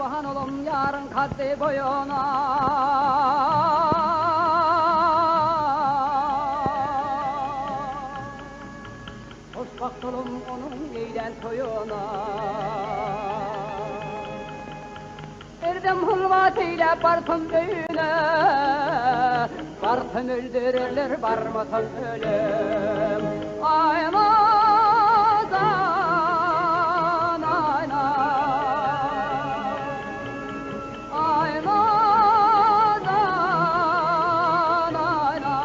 kurban olum yarın kaddi boyuna. Hoşbakt olum onun eğlen toyuna. Erdem hulvatıyla bartın büyüne, bartın öldürürler barmatın ölüm. Aymazan ayna, aymazan ayna.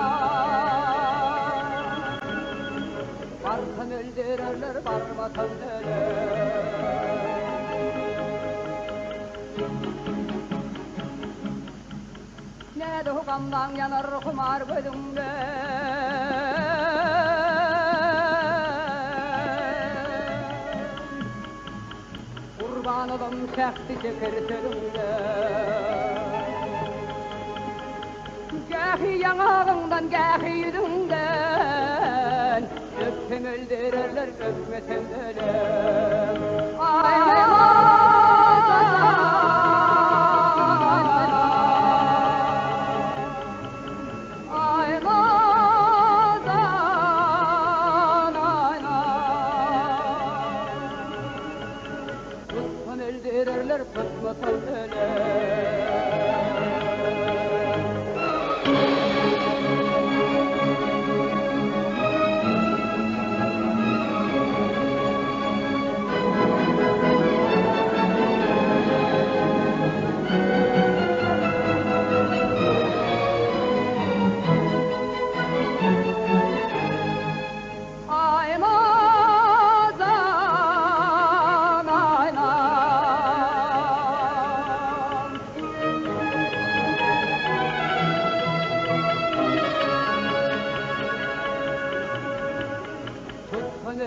Bartın öldürürler barmatın ölüm. Ne de hukamdan yanar kumar gözümde. Kurban olum çekti şekertörümde. Gâhi yanağından gâhi yüzünden, öpsem öldürürler öpmesem ölüm. Öldürürler tutmasan ölüm.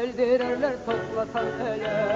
Öldürürler toplasan ölüm.